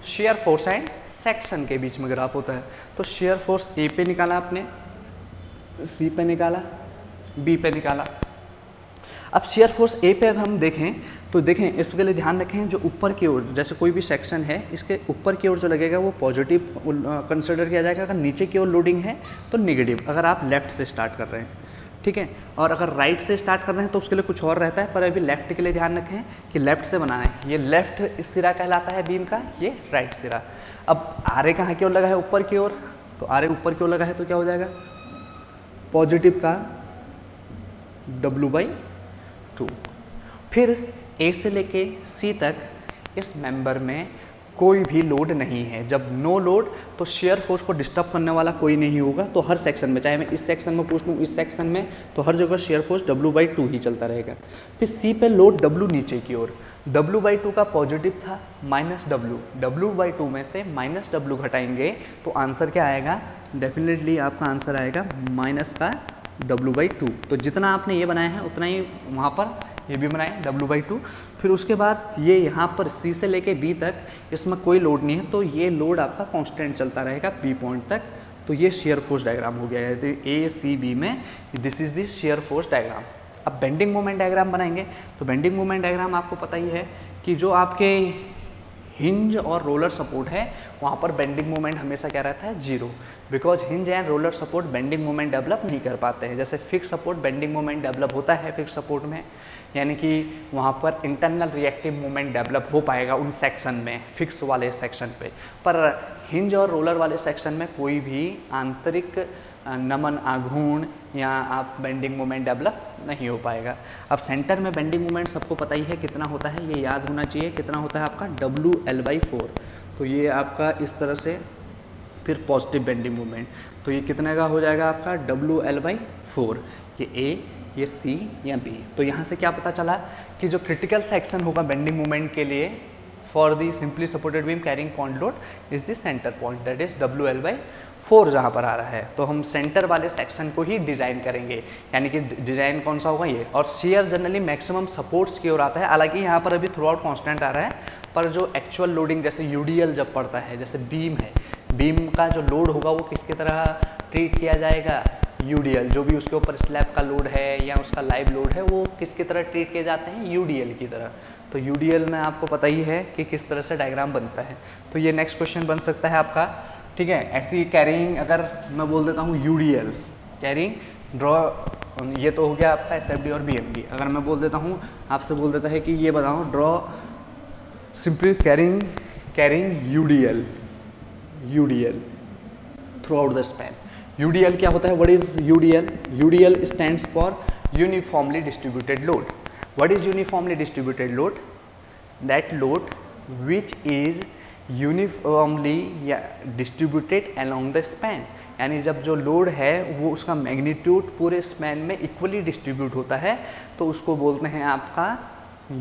शेयर फोर्स एंड सेक्शन के बीच में ग्राफ होता है। तो शेयर फोर्स A पे निकाला आपने, C पे निकाला, B पे निकाला। अब शेयर फोर्स A पे अगर हम देखें तो देखें, इसके लिए ध्यान रखें जो ऊपर की ओर, जैसे कोई भी सेक्शन है इसके ऊपर की ओर जो लगेगा वो पॉजिटिव कंसिडर किया जाएगा। अगर नीचे की ओर लोडिंग है तो नेगेटिव, अगर आप लेफ्ट से स्टार्ट कर रहे हैं। ठीक है, और अगर राइट से स्टार्ट कर रहे हैं तो उसके लिए कुछ और रहता है, पर अभी लेफ्ट के लिए ध्यान रखें कि लेफ्ट से बनाना है। ये लेफ्ट सिरा कहलाता है बीम का, ये राइट सिरा। अब RA कहाँ की ओर लगा है? ऊपर की ओर। तो RA ऊपर की ओर लगा है तो क्या हो जाएगा? पॉजिटिव का W बाई 2। फिर A से लेके C तक इस मेंबर में कोई भी लोड नहीं है। जब नो लोड तो शेयर फोर्स को डिस्टर्ब करने वाला कोई नहीं होगा। तो हर सेक्शन में, चाहे मैं इस सेक्शन में पूछ लूँ, इस सेक्शन में, तो हर जगह शेयर फोर्स W बाई 2 ही चलता रहेगा। फिर C पे लोड W नीचे की ओर, W बाई 2 का पॉजिटिव था -W बाई 2 में से -W घटाएंगे तो आंसर क्या आएगा? डेफिनेटली आपका आंसर आएगा माइनस का W बाई 2। तो जितना आपने ये बनाया है उतना ही वहाँ पर ये भी बनाए W बाई 2। फिर उसके बाद ये यहाँ पर C से लेके B तक इसमें कोई लोड नहीं है, तो ये लोड आपका कांस्टेंट चलता रहेगा B पॉइंट तक। तो ये शेयर फोर्स डायग्राम हो गया है ए सी बी में, this is the share force diagram. अब बेंडिंग मोमेंट डायग्राम बनाएंगे, तो बेंडिंग मोमेंट डायग्राम आपको पता ही है कि जो आपके हिंज और रोलर सपोर्ट है वहाँ पर बेंडिंग मोमेंट हमेशा क्या रहता है, zero, because hinge and roller support bending moment develop नहीं कर पाते हैं। जैसे fix support bending moment develop होता है फिक्स सपोर्ट में, यानी कि वहाँ पर इंटरनल रिएक्टिव मोमेंट डेवलप हो पाएगा उन सेक्शन में, फिक्स वाले सेक्शन पे, पर हिंज और रोलर वाले सेक्शन में कोई भी आंतरिक नमन आघूर्ण या आप बेंडिंग मोमेंट डेवलप नहीं हो पाएगा। अब सेंटर में बेंडिंग मोमेंट सबको पता ही है कितना होता है, ये याद होना चाहिए, कितना होता है आपका WL/4। तो ये आपका इस तरह से, फिर पॉजिटिव बेंडिंग मोमेंट, तो ये कितने का हो जाएगा आपका WL/4, ये A, ये C या B। तो यहाँ से क्या पता चला कि जो क्रिटिकल सेक्शन होगा बेंडिंग मोमेंट के लिए for the simply supported beam carrying point load is the centre point, that is WL/4 जहाँ पर आ रहा है। तो हम सेंटर वाले सेक्शन को ही डिज़ाइन करेंगे, यानी कि डिज़ाइन कौन सा होगा ये। और शेयर जनरली मैक्सिमम सपोर्ट्स की ओर आता है, हालांकि यहाँ पर अभी थ्रू आउट कॉन्स्टेंट आ रहा है, पर जो एक्चुअल लोडिंग जैसे UDL जब पड़ता है, जैसे बीम है, बीम का जो लोड होगा वो किसकी तरह ट्रीट किया जाएगा, UDL, जो भी उसके ऊपर स्लैब का लोड है या उसका लाइव लोड है वो किसकी तरह ट्रीट किए जाते हैं, UDL की तरह। तो UDL में आपको पता ही है कि किस तरह से डायग्राम बनता है। तो ये नेक्स्ट क्वेश्चन बन सकता है आपका, ठीक है। ऐसी कैरिंग अगर मैं बोल देता हूँ UDL कैरिंग ड्रॉ, ये तो हो गया आपका SFD और BMD। अगर मैं बोल देता हूँ, आपसे बोल देता है कि ये बताओ draw simply carrying UDL through out the span. UDL क्या होता है, what is UDL? UDL stands for uniformly distributed load. What is uniformly distributed load? That load which is uniformly distributed along the span, यानी जब जो load है वो उसका magnitude पूरे स्पैन में इक्वली डिस्ट्रीब्यूट होता है, तो उसको बोलते हैं आपका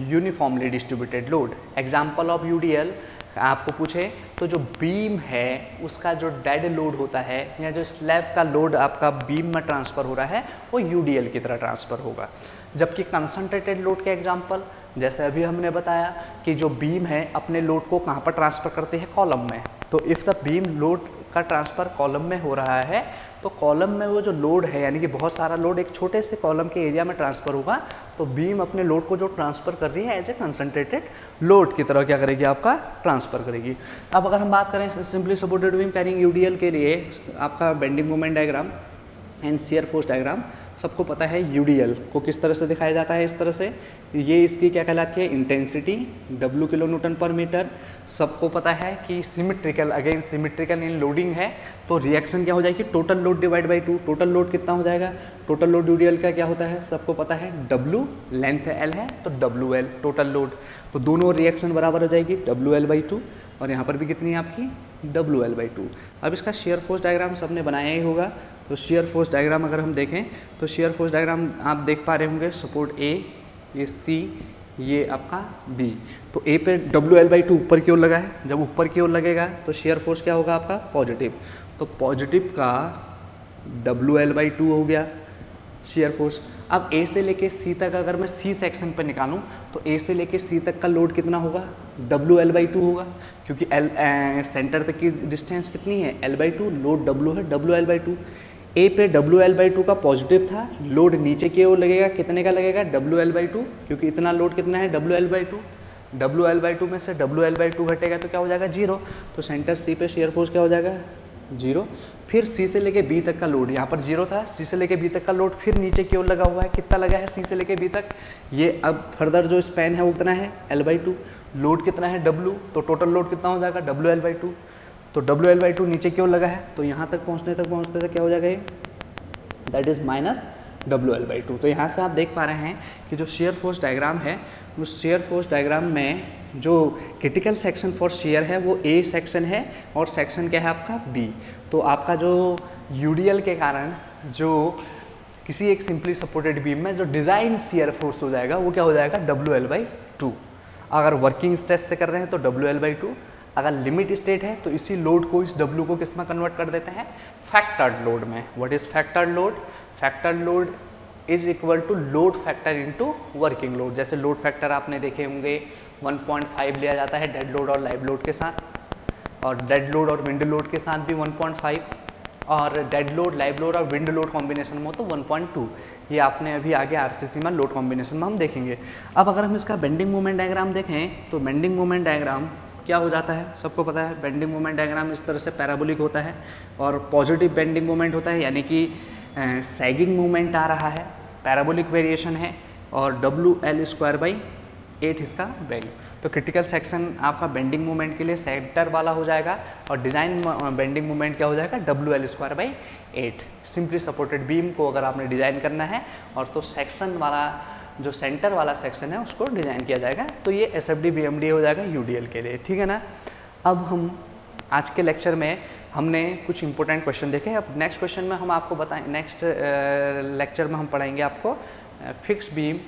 uniformly distributed load. Example of UDL आपको पूछे तो जो बीम है उसका जो डेड लोड होता है या जो स्लैब का लोड आपका बीम में ट्रांसफ़र हो रहा है वो UDL की तरह ट्रांसफ़र होगा। जबकि कंसंट्रेटेड लोड के एग्जांपल, जैसे अभी हमने बताया कि जो बीम है अपने लोड को कहाँ पर ट्रांसफ़र करते हैं, कॉलम में। तो इफ़ द बीम लोड का ट्रांसफ़र कॉलम में हो रहा है तो कॉलम में वो जो लोड है, यानी कि बहुत सारा लोड एक छोटे से कॉलम के एरिया में ट्रांसफ़र होगा, तो बीम अपने लोड को जो ट्रांसफ़र कर रही है एज ए कंसंट्रेटेड लोड की तरह क्या करेगी, आपका ट्रांसफ़र करेगी। अब अगर हम बात करें simply supported beam carrying UDL के लिए, आपका bending moment diagram and shear force diagram सबको पता है। UDL को किस तरह से दिखाया जाता है, इस तरह से, ये इसकी क्या कहलाती है, इंटेंसिटी W kN/m। सबको पता है कि सिमिट्रिकल, अगेन सिमिट्रिकल इन लोडिंग है, तो रिएक्शन क्या हो जाएगी, total load divide by 2। Total load कितना हो जाएगा, टोटल लोड UDL का क्या होता है, सबको पता है, W, लेंथ L है तो WL टोटल लोड, तो दोनों रिएक्शन बराबर हो जाएगी WL/2, और यहाँ पर भी कितनी है आपकी, WL/2। अब इसका शेयर फोर्स डायग्राम सबने बनाया ही होगा, तो शेयर फोर्स डायग्राम अगर हम देखें तो शेयर फोर्स डायग्राम आप देख पा रहे होंगे, सपोर्ट A, ये C, ये आपका B। तो A पे WL/2 ऊपर की ओर लगा है, जब ऊपर की ओर लगेगा तो शेयर फोर्स क्या होगा आपका, पॉजिटिव। तो पॉजिटिव का WL/2 हो गया शेयर फोर्स। अब A से लेके C तक अगर मैं C सेक्शन पर निकालूं तो A से लेके C तक का लोड कितना होगा, WL/2 होगा, क्योंकि सेंटर तक की डिस्टेंस कितनी है, L/2, लोड W है, WL/2। A पे WL/2 का पॉजिटिव था, लोड नीचे की ओर लगेगा, कितने का लगेगा, WL/2, क्योंकि इतना लोड कितना है, WL/2। WL/2 में से WL/2 घटेगा तो क्या हो जाएगा, 0। तो सेंटर C पे शेयर फोर्स क्या हो जाएगा, 0। फिर C से लेके B तक का लोड, यहाँ पर 0 था, C से लेके B तक का लोड फिर नीचे की ओर लगा हुआ है, कितना लगा है C से लेके B तक, ये अब फर्दर जो स्पैन है वो कितना है, L/2। लोड कितना है, W, तो टोटल लोड कितना हो जाएगा, WL/2। तो WL/2 नीचे की ओर लगा है, तो यहाँ तक पहुँचते तक क्या हो जाएगा, ये दैट इज़ माइनस WL/2। तो यहाँ से आप देख पा रहे हैं कि जो शेयर फोर्स डायग्राम है, उस शेयर फोर्स डायग्राम में जो क्रिटिकल सेक्शन फॉर शेयर है वो A सेक्शन है, और सेक्शन क्या है आपका B। तो आपका जो UDL के कारण जो किसी एक सिंपली सपोर्टेड बीम में जो डिज़ाइन शेयर फोर्स हो जाएगा वो क्या हो जाएगा, WL/2। अगर वर्किंग स्ट्रेस से कर रहे हैं तो WL/2, अगर लिमिट स्टेट है तो इसी लोड को, इस W को किस में कन्वर्ट कर देते हैं, फैक्टर्ड लोड में। What is factored load? Factored load is equal to load factor into working load. जैसे लोड फैक्टर आपने देखे होंगे 1.5 लिया जाता है डेड लोड और लाइव लोड के साथ, और डेड लोड और विंड लोड के साथ भी 1.5, और डेड लोड, लाइव लोड और विंड लोड कॉम्बिनेशन में हो तो 1.2। ये आपने अभी आगे आरसीसी में लोड कॉम्बिनेशन में हम देखेंगे। अब अगर हम इसका बेंडिंग मोमेंट डायग्राम देखें तो बेंडिंग मोमेंट डायग्राम क्या हो जाता है, सबको पता है बेंडिंग मोमेंट डायग्राम इस तरह से पैराबोलिक होता है और पॉजिटिव बेंडिंग मोमेंट होता है, यानी कि सैगिंग मोमेंट आ रहा है, पैराबोलिक वेरिएशन है और WL²/8 इसका वैल्यू। तो क्रिटिकल सेक्शन आपका बेंडिंग मोमेंट के लिए सेंटर वाला हो जाएगा और डिज़ाइन बेंडिंग मोमेंट क्या हो जाएगा, WL²/8। सिंपली सपोर्टेड बीम को अगर आपने डिज़ाइन करना है और तो सेक्शन वाला जो सेंटर वाला सेक्शन है उसको डिज़ाइन किया जाएगा। तो ये SFD BMD हो जाएगा UDL के लिए, ठीक है ना। अब हम आज के लेक्चर में हमने कुछ इंपॉर्टेंट क्वेश्चन देखे। अब नेक्स्ट क्वेश्चन में हम आपको बताएं, नेक्स्ट लेक्चर में हम पढ़ाएंगे आपको फिक्स बीम,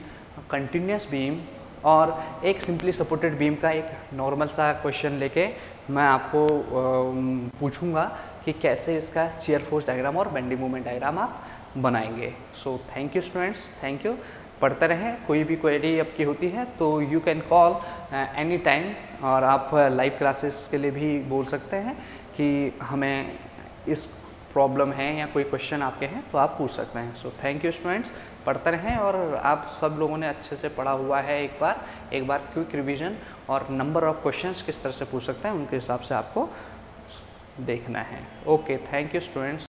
कंटिन्यूस बीम और एक सिंपली सपोर्टेड बीम का एक नॉर्मल सा क्वेश्चन लेके मैं आपको पूछूंगा कि कैसे इसका शियर फोर्स डायग्राम और बेंडिंग मोमेंट डायग्राम आप बनाएंगे। So thank you students, thank you. पढ़ते रहें, कोई भी क्वेरी आपकी होती है तो you can call any time, और आप लाइव क्लासेस के लिए भी बोल सकते हैं कि हमें इस प्रॉब्लम है या कोई क्वेश्चन आपके हैं तो आप पूछ सकते हैं। सो थैंक यू स्टूडेंट्स, पढ़ते रहें। और आप सब लोगों ने अच्छे से पढ़ा हुआ है, एक बार क्विक रिवीजन और नंबर ऑफ क्वेश्चंस किस तरह से पूछ सकते हैं उनके हिसाब से आपको देखना है। Okay, thank you students.